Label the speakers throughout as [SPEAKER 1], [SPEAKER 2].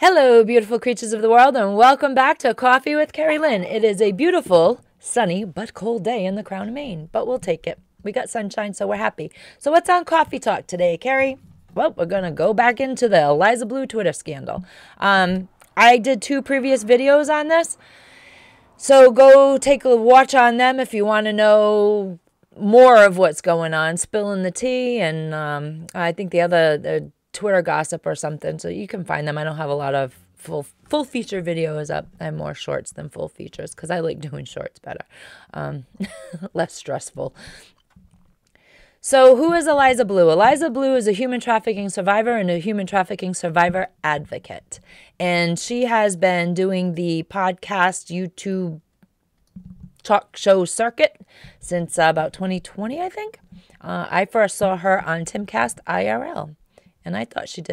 [SPEAKER 1] Hello, beautiful creatures of the world, and welcome back to Coffee with Kerri-Lynn. It is a beautiful, sunny, but cold day in the Crown of Maine, but we'll take it. We got sunshine, so we're happy. So what's on Coffee Talk today, Kerri? Well, we're going to go back into the Eliza Bleu Twitter scandal. I did 2 previous videos on this, so go take a watch on them if you want to know more of what's going on, spilling the tea, and I think the Twitter gossip or something, so you can find them. I don't have a lot of full feature videos up. I have more shorts than full features because I like doing shorts better. Less stressful. So who is Eliza Bleu? Eliza Bleu is a human trafficking survivor and a human trafficking survivor advocate. And she has been doing the podcast, YouTube talk show circuit since about 2020, I think. I first saw her on Timcast IRL. And I thought she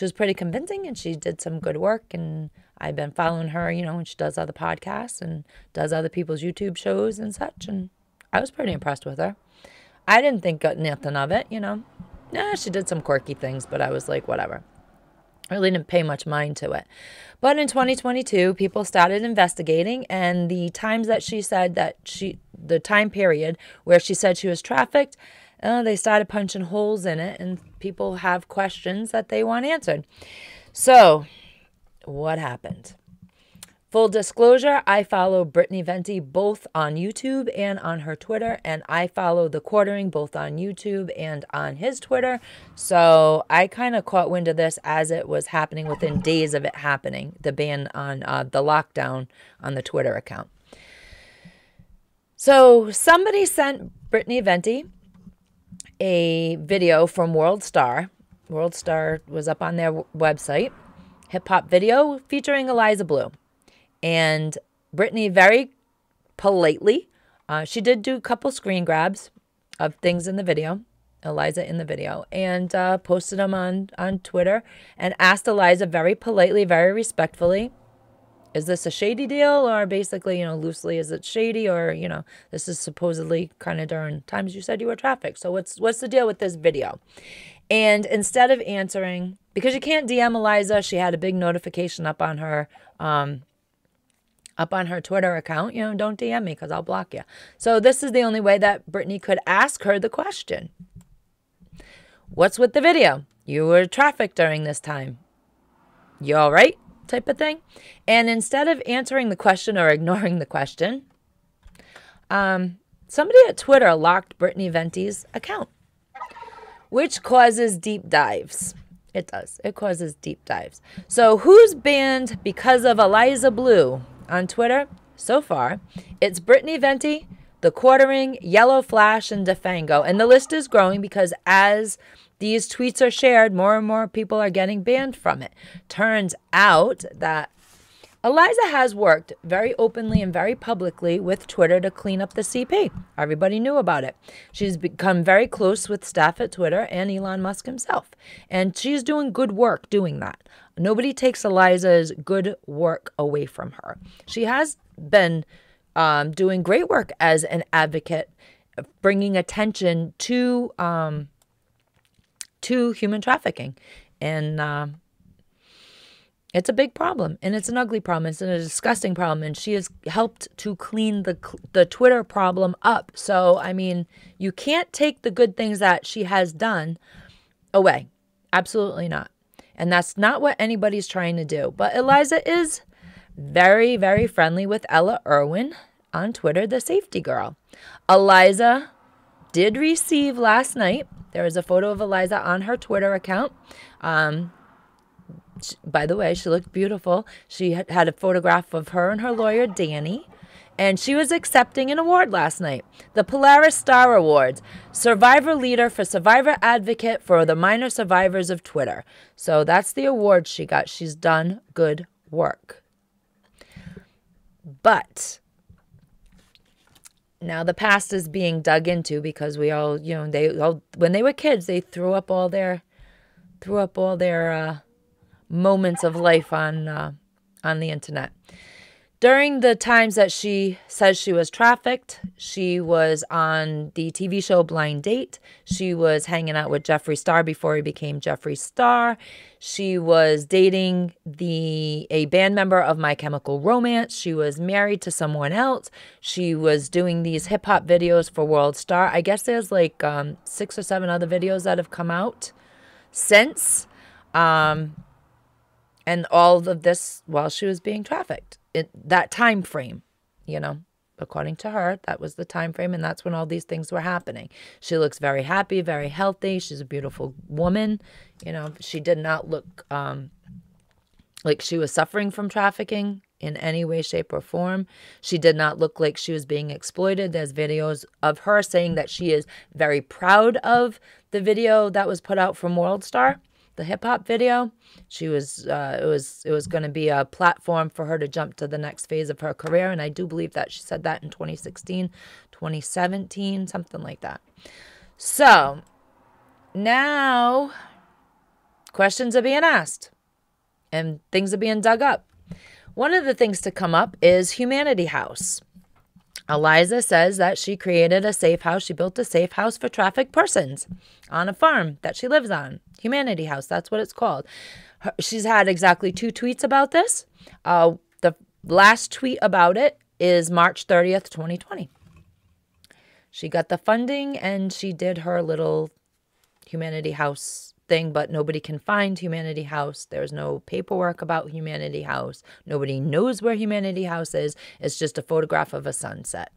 [SPEAKER 1] was pretty convincing, and she did some good work. And I've been following her, when she does other podcasts and does other people's YouTube shows and such. And I was pretty impressed with her. I didn't think nothing of it, she did some quirky things, but I was like, whatever. I really didn't pay much mind to it. But in 2022, people started investigating, and the times that she said the time period where she said she was trafficked, they started punching holes in it, and people have questions that they want answered. So, what happened? Full disclosure, I follow Brittany Venti both on YouTube and on her Twitter, and I follow The Quartering both on YouTube and on his Twitter. So, I kind of caught wind of this as it was happening within days of it happening, the ban on the lockdown on the Twitter account. So, somebody sent Brittany Venti a video from World Star. World Star was up on their website. Hip-hop video featuring Eliza Bleu. And Brittany very politely, she did do a couple screen grabs of things in the video, Eliza in the video, and posted them on Twitter and asked Eliza very politely, very respectfully, is this a shady deal, or basically, loosely, is it shady, or, this is supposedly kind of during times you said you were trafficked. So what's the deal with this video? And instead of answering, because you can't DM Eliza, she had a big notification up on her Twitter account, don't DM me because I'll block you. So this is the only way that Brittany could ask her the question. What's with the video? You were trafficked during this time. You all right? Type of thing. And instead of answering the question or ignoring the question, somebody at Twitter locked Brittany Venti's account, which causes deep dives. It does. It causes deep dives. So who's banned because of Eliza Bleu on Twitter so far? It's Brittany Venti, The Quartering, Yellow Flash, and Defango. And the list is growing because as these tweets are shared, more and more people are getting banned from it. Turns out that Eliza has worked very openly and very publicly with Twitter to clean up the CP. Everybody knew about it. She's become very close with staff at Twitter and Elon Musk himself. And she's doing good work doing that. Nobody takes Eliza's good work away from her. She has been doing great work as an advocate, bringing attention to human trafficking. And it's a big problem, and it's an ugly problem. It's a disgusting problem, and she has helped to clean the Twitter problem up. So, I mean, you can't take the good things that she has done away. Absolutely not. And that's not what anybody's trying to do. But Eliza is very, very friendly with Ella Irwin on Twitter, the safety girl. Eliza did receive last night, there is a photo of Eliza on her Twitter account. By the way, she looked beautiful. She had a photograph of her and her lawyer, Danny. And she was accepting an award last night. The Polaris Star Awards. Survivor Leader for Survivor Advocate for the Minor Survivors of Twitter. So that's the award she got. She's done good work. But now the past is being dug into because we all, when they were kids, they threw up all their moments of life on the internet. During the times that she says she was trafficked, she was on the TV show Blind Date. She was hanging out with Jeffree Star before he became Jeffree Star. She was dating a band member of My Chemical Romance. She was married to someone else. She was doing these hip hop videos for World Star. I guess there's like 6 or 7 other videos that have come out since. And all of this while she was being trafficked. That time frame, according to her, that was the time frame, and that's when all these things were happening. She looks very happy, very healthy. She's a beautiful woman. She did not look like she was suffering from trafficking in any way, shape, or form. She did not look like she was being exploited. There's videos of her saying that she is very proud of the video that was put out from World Star, the hip hop video. She was, it was going to be a platform for her to jump to the next phase of her career. And I do believe that she said that in 2016, 2017, something like that. So now questions are being asked and things are being dug up. One of the things to come up is Humanity House. Eliza says that she created a safe house. She built a safe house for trafficked persons on a farm that she lives on. Humanity House, that's what it's called. She's had exactly 2 tweets about this. The last tweet about it is March 30th, 2020. She got the funding and she did her little Humanity House thing, but nobody can find Humanity House. There's no paperwork about Humanity House. Nobody knows where Humanity House is. It's just a photograph of a sunset.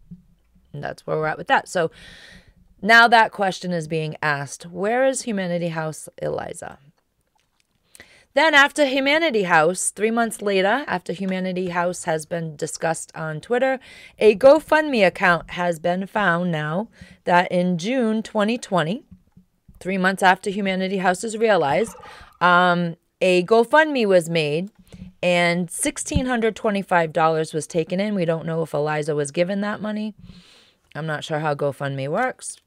[SPEAKER 1] And that's where we're at with that. So now that question is being asked, where is Humanity House, Eliza? Then after Humanity House, 3 months later, after Humanity House has been discussed on Twitter, a GoFundMe account has been found now that in June 2020, 3 months after Humanity House is realized, a GoFundMe was made and $1,625 was taken in. We don't know if Eliza was given that money. I'm not sure how GoFundMe works,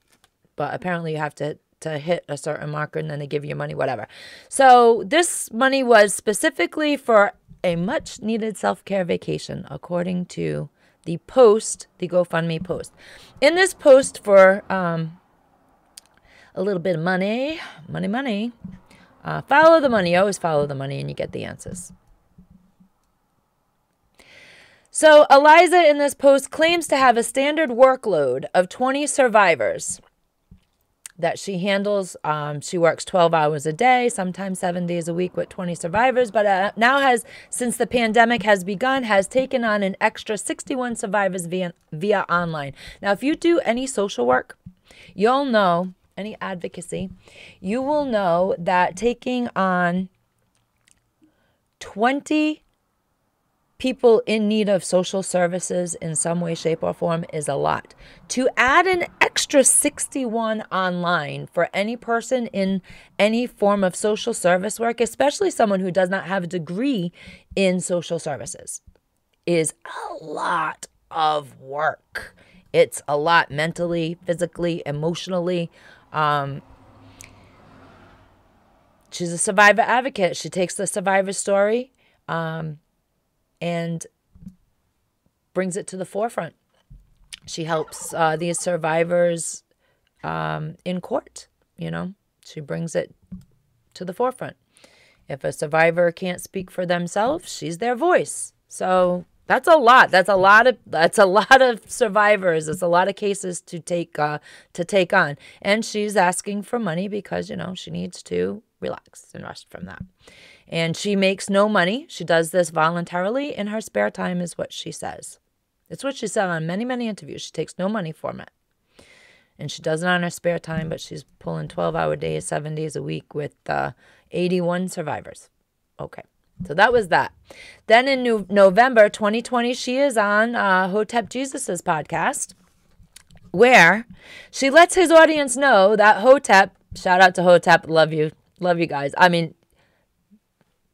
[SPEAKER 1] but apparently you have to hit a certain marker and then they give you money, whatever. So this money was specifically for a much needed self-care vacation, according to the post, the GoFundMe post. In this post for a little bit of money, follow the money, always follow the money and you get the answers. So Eliza in this post claims to have a standard workload of 20 survivors that she handles. She works 12 hours a day, sometimes 7 days a week with 20 survivors, but now has, since the pandemic has begun, has taken on an extra 61 survivors via online. Now, if you do any social work, you'll know, any advocacy, you will know that taking on 20 people in need of social services in some way, shape, or form is a lot. To add an extra 61 online for any person in any form of social service work, especially someone who does not have a degree in social services, is a lot of work. It's a lot mentally, physically, emotionally. She's a survivor advocate. She takes the survivor story and brings it to the forefront. She helps these survivors in court, She brings it to the forefront. If a survivor can't speak for themselves, she's their voice. So that's a lot. That's a lot of survivors. It's a lot of cases to take on. And she's asking for money because, she needs to relax and rest from that. And she makes no money. She does this voluntarily in her spare time is what she says. It's what she said on many, many interviews. She takes no money from it. And she does it on her spare time, but she's pulling 12-hour days, 7 days a week with 81 survivors. Okay. So that was that. Then in November 2020, she is on Hotep Jesus's podcast, where she lets his audience know that Hotep, shout out to Hotep, love you guys. I mean,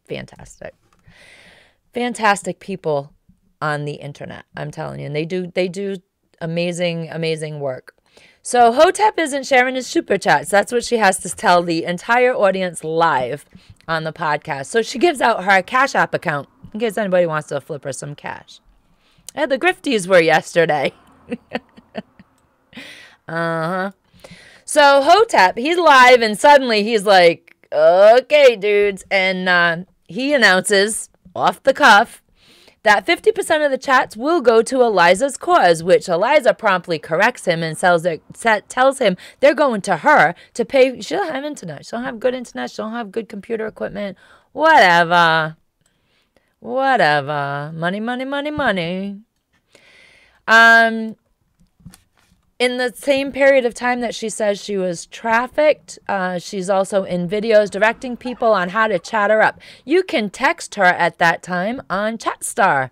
[SPEAKER 1] fantastic people on the internet. I'm telling you, and they do amazing work. So Hotep isn't sharing his super chats. That's what she has to tell the entire audience live on the podcast. So she gives out her Cash App account in case anybody wants to flip her some cash. The Grifties were yesterday. Uh-huh. So Hotep, he's live, and suddenly he's like, okay, dudes. And he announces, off the cuff, that 50% of the chats will go to Eliza's cause, which Eliza promptly corrects him and tells him they're going to her to pay. She don't have internet. She don't have good internet. She don't have good computer equipment. Whatever. Money, money, money, money. In the same period of time that she says she was trafficked, she's also in videos directing people on how to chat her up. You can text her at that time on Chatstar.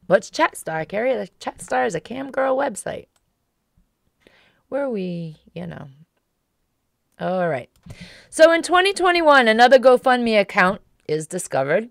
[SPEAKER 1] What's Chatstar, Kerri? Chatstar is a cam girl website where we, All right. So in 2021, another GoFundMe account is discovered,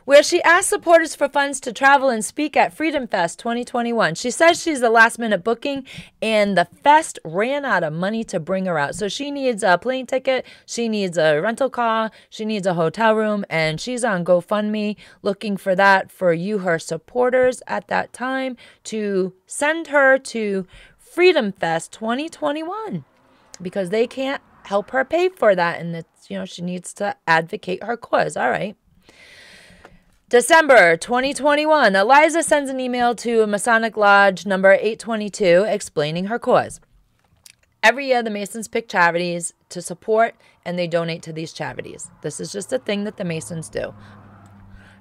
[SPEAKER 1] where she asked supporters for funds to travel and speak at Freedom Fest 2021. She says she's a last-minute booking, and the fest ran out of money to bring her out. So she needs a plane ticket, she needs a rental car, she needs a hotel room, and she's on GoFundMe looking for that for you, her supporters at that time, to send her to Freedom Fest 2021 because they can't help her pay for that, and it's, she needs to advocate her cause. All right. December 2021, Eliza sends an email to Masonic Lodge number 822 explaining her cause. Every year, the Masons pick charities to support, and they donate to these charities. This is just a thing that the Masons do.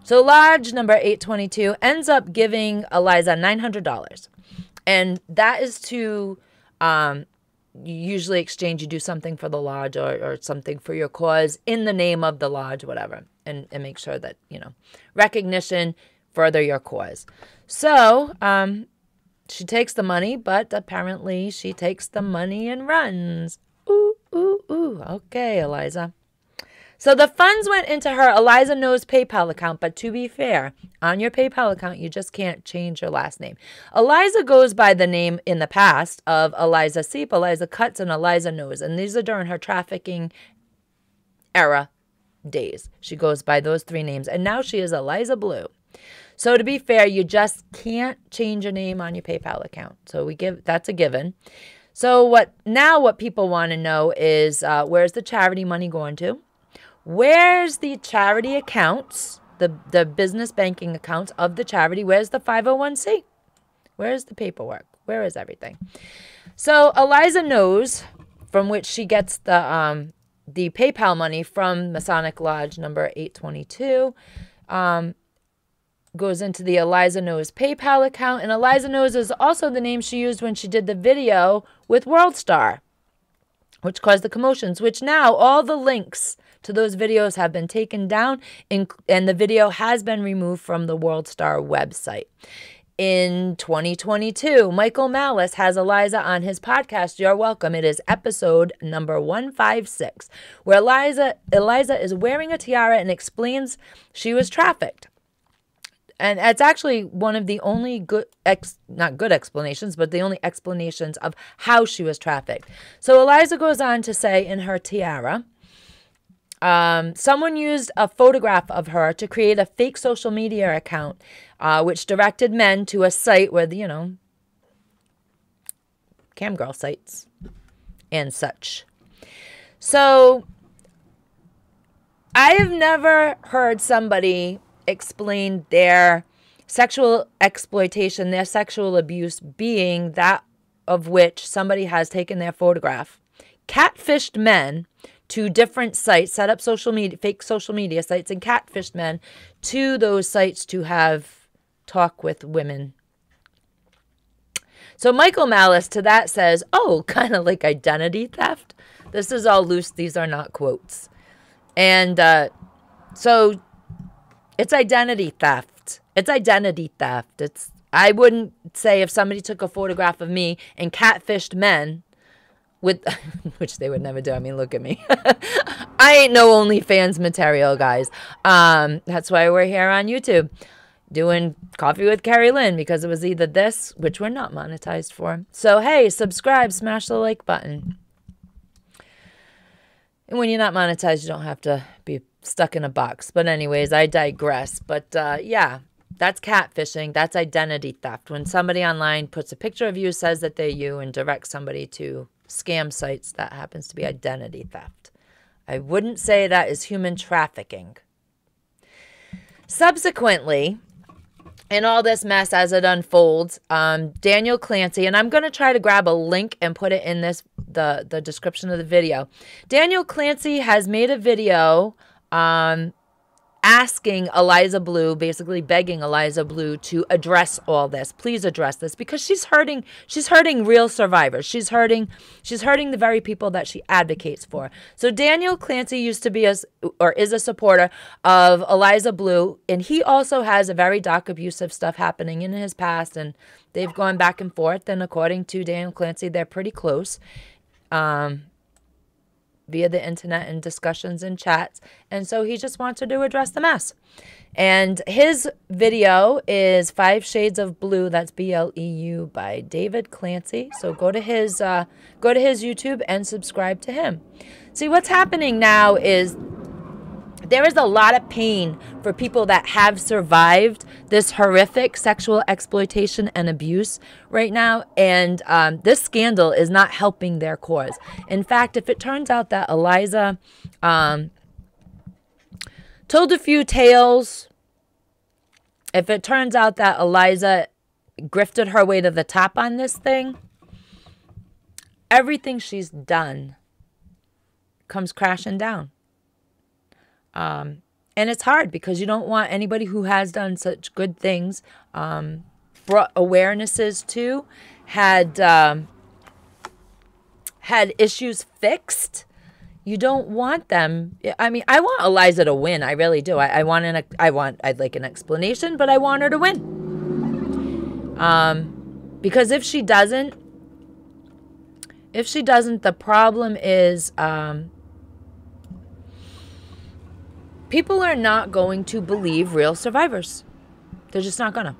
[SPEAKER 1] So Lodge number 822 ends up giving Eliza $900. And that is to usually exchange. You do something for the lodge or something for your cause in the name of the lodge, whatever. And make sure that, recognition, further your cause. So she takes the money, but apparently she takes the money and runs. Ooh, ooh, ooh. Okay, Eliza. So the funds went into her Eliza Knows PayPal account, but to be fair, on your PayPal account, you just can't change your last name. Eliza goes by the name in the past of Eliza Seep, Eliza Cuts, and Eliza Knows, and these are during her trafficking era days. She goes by those three names, and now she is Eliza Bleu. So to be fair, you just can't change your name on your PayPal account. So that's a given. So what people want to know is where's the charity money going to? Where's the charity accounts, the business banking accounts of the charity? Where's the 501c? Where's the paperwork? Where is everything? So Eliza Knows, from which she gets the PayPal money from Masonic Lodge number 822, goes into the Eliza Knows PayPal account. And Eliza Knows is also the name she used when she did the video with WorldStar, which caused the commotions, which now all the links to those videos have been taken down, and the video has been removed from the WorldStar website. In 2022, Michael Malice has Eliza on his podcast, You're Welcome. It is episode number 156, where Eliza is wearing a tiara and explains she was trafficked. And it's actually one of the only not good explanations, but the only explanations of how she was trafficked. So Eliza goes on to say in her tiara, someone used a photograph of her to create a fake social media account, which directed men to a site where the, camgirl sites and such. So I have never heard somebody explain their sexual exploitation, their sexual abuse being that of which somebody has taken their photograph, catfished men to different sites, set up fake social media sites, and catfished men to those sites to have talk with women. So Michael Malice to that says, oh, kind of like identity theft. This is all loose. These are not quotes. And so it's identity theft. It's identity theft. I wouldn't say if somebody took a photograph of me and catfished men, which they would never do. I mean, look at me. I ain't no OnlyFans material, guys. That's why we're here on YouTube doing Coffee with Kerri-Lynn, because it was either this, which we're not monetized for. So, hey, subscribe, smash the like button. And when you're not monetized, you don't have to be stuck in a box. But anyways, I digress. But yeah, That's catfishing. That's identity theft. When somebody online puts a picture of you, says that they're you, and directs somebody to scam sites, that happens to be identity theft. I wouldn't say that is human trafficking. Subsequently, in all this mess as it unfolds, Daniel Clancy, and I'm going to try to grab a link and put it in the description of the video. Daniel Clancy has made a video asking Eliza Bleu, basically begging Eliza Bleu to address all this. Please address this, because she's hurting real survivors. She's hurting the very people that she advocates for. So Daniel Clancy used to be is a supporter of Eliza Bleu, and he also has a very dark abusive stuff happening in his past, and they've gone back and forth, and according to Daniel Clancy, they're pretty close. Via the internet and discussions and chats. And so he just wanted to address the mess. And his video is 5 Shades of Blue. That's BLEU by David Clancy. So go to his YouTube and subscribe to him. See, what's happening now is there is a lot of pain for people that have survived this horrific sexual exploitation and abuse right now. And this scandal is not helping their cause. In fact, if it turns out that Eliza told a few tales, if it turns out that Eliza grifted her way to the top on this thing, everything she's done comes crashing down. And it's hard because you don't want anybody who has done such good things, brought awarenesses to, had issues fixed. You don't want them. I mean, I want Eliza to win. I really do. I'd like an explanation, but I want her to win. Because if she doesn't, the problem is, people are not going to believe real survivors. They're just not gonna.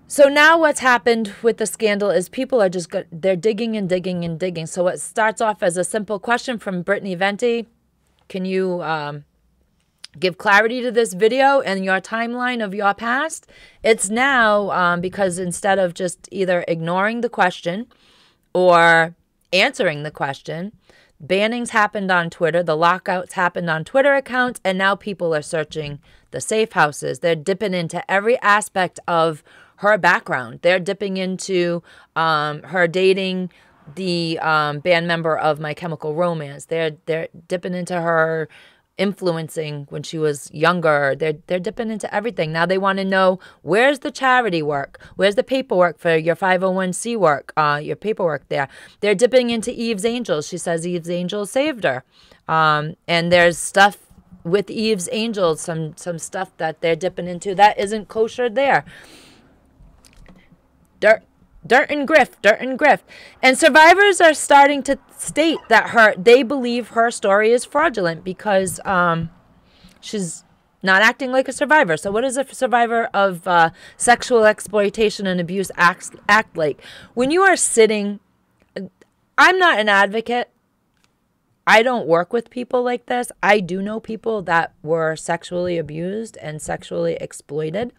[SPEAKER 1] So now what's happened with the scandal is people are just they're digging and digging and digging. So it starts off as a simple question from Brittany Venti. Can you give clarity to this video and your timeline of your past? It's now because instead of just either ignoring the question or answering the question, bannings happened on Twitter. The lockouts happened on Twitter accounts. And now people are searching the safe houses. They're dipping into every aspect of her background. They're dipping into her dating the band member of My Chemical Romance. They're dipping into her influencing when she was younger. They're dipping into everything. Now they want to know, where's the charity work? Where's the paperwork for your 501c work? Your paperwork there. They're dipping into Eve's Angels. She says Eve's Angels saved her. And there's stuff with Eve's Angels, some stuff that they're dipping into that isn't kosher there. Dirt and grift. And survivors are starting to state that they believe her story is fraudulent because she's not acting like a survivor. So what does a survivor of sexual exploitation and abuse act like? When you are sitting, I'm not an advocate. I don't work with people like this. I do know people that were sexually abused and sexually exploited.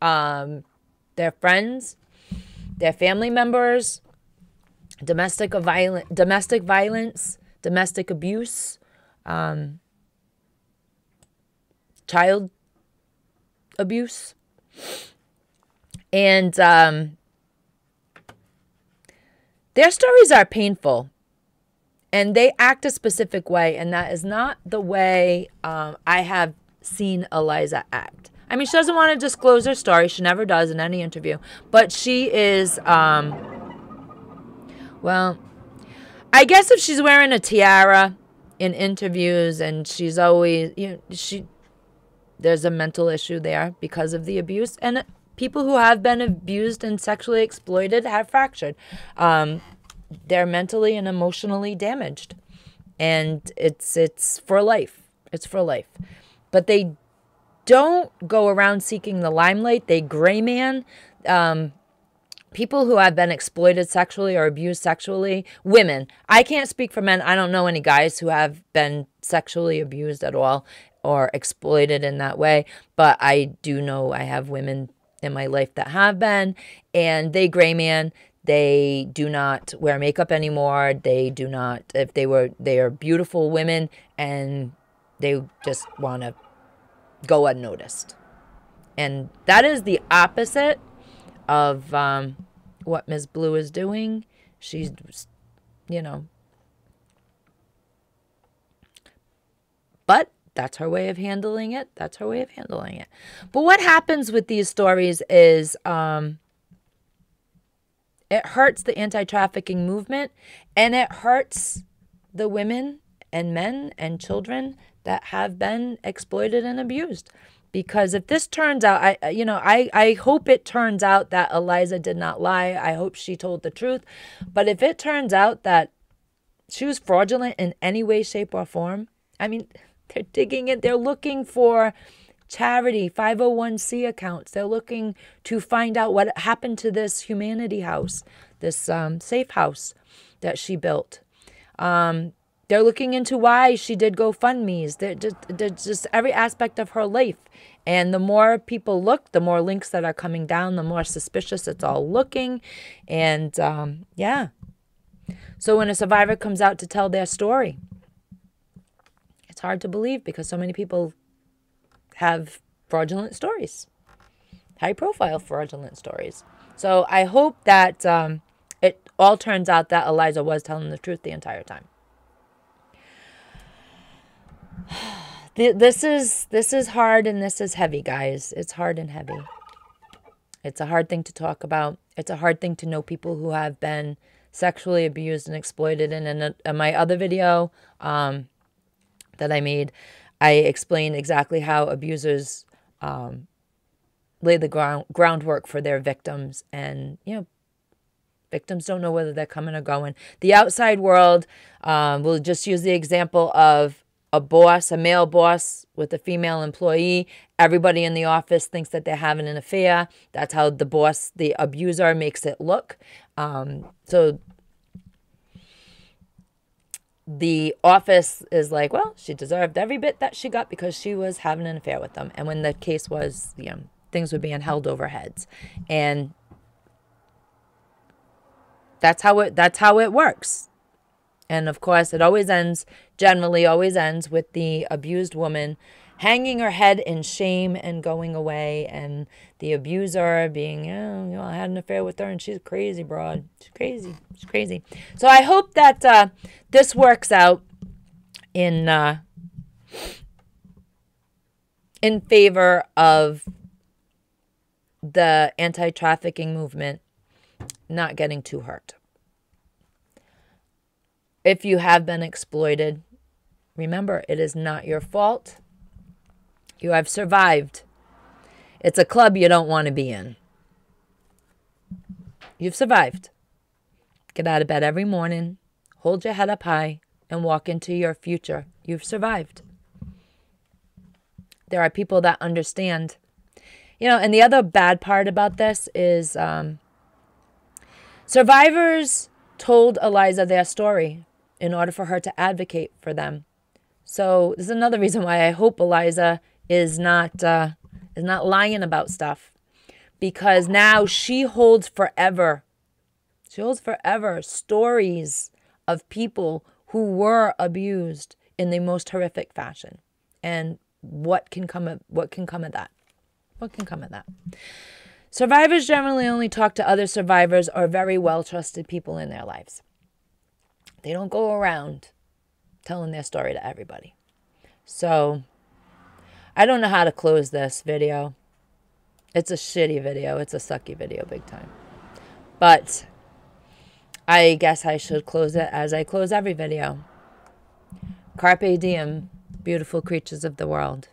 [SPEAKER 1] Their friends, their family members, domestic violence, domestic abuse, child abuse. And their stories are painful. And they act a specific way. And that is not the way I have seen Eliza act. I mean, she doesn't want to disclose her story. She never does in any interview. But she is, well, I guess if she's wearing a tiara in interviews and she's always, there's a mental issue there because of the abuse. And people who have been abused and sexually exploited have fractured. They're mentally and emotionally damaged. And it's for life. It's for life. But they don't go around seeking the limelight. They gray man people who have been exploited sexually or abused sexually. Women. I can't speak for men. I don't know any guys who have been sexually abused at all or exploited in that way, but I do know I have women in my life that have been, and they gray man. They do not wear makeup anymore. They do not, if they are beautiful women, and they just want to go unnoticed. And that is the opposite of what Ms. Bleu is doing. She's, you know, but that's her way of handling it. That's her way of handling it. But what happens with these stories is it hurts the anti-trafficking movement, and it hurts the women and men and children that have been exploited and abused. Because if this turns out, I hope it turns out that Eliza did not lie. I hope she told the truth. But if it turns out that she was fraudulent in any way, shape, or form, I mean, they're digging it. They're looking for charity, 501c accounts. They're looking to find out what happened to this humanity house, this safe house that she built. They're looking into why she did GoFundMes. They're just every aspect of her life. And the more people look, the more links that are coming down, the more suspicious it's all looking. And yeah. So when a survivor comes out to tell their story, it's hard to believe because so many people have fraudulent stories, high-profile fraudulent stories. So I hope that it all turns out that Eliza was telling the truth the entire time. This is hard and this is heavy, guys. It's hard and heavy. It's a hard thing to talk about. It's a hard thing to know people who have been sexually abused and exploited. And in my other video that I made, I explained exactly how abusers lay the groundwork for their victims. And, you know, victims don't know whether they're coming or going. The outside world, we'll just use the example of a boss, a male boss with a female employee. Everybody in the office thinks that they're having an affair. That's how the boss, the abuser, makes it look. So the office is like, well, she deserved every bit that she got because she was having an affair with them. And when the case was, you know, things were being held over heads. And that's how it works. And of course, it always ends, generally always ends with the abused woman hanging her head in shame and going away, and the abuser being, oh, you know, I had an affair with her and she's crazy, broad. She's crazy. She's crazy. So I hope that this works out in favor of the anti-trafficking movement not getting too hurt. If you have been exploited, remember, it is not your fault. You have survived. It's a club you don't want to be in. You've survived. Get out of bed every morning, hold your head up high, and walk into your future. You've survived. There are people that understand. You know, and the other bad part about this is survivors told Eliza their story in order for her to advocate for them. So this is another reason why I hope Eliza is not lying about stuff, because now she holds forever. She holds forever stories of people who were abused in the most horrific fashion. And what can come of that? What can come of that? Survivors generally only talk to other survivors or very well-trusted people in their lives. They don't go around telling their story to everybody. So I don't know how to close this video. It's a shitty video. It's a sucky video big time. But I guess I should close it as I close every video. Carpe diem, beautiful creatures of the world.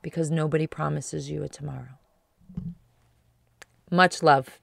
[SPEAKER 1] Because nobody promises you a tomorrow. Much love.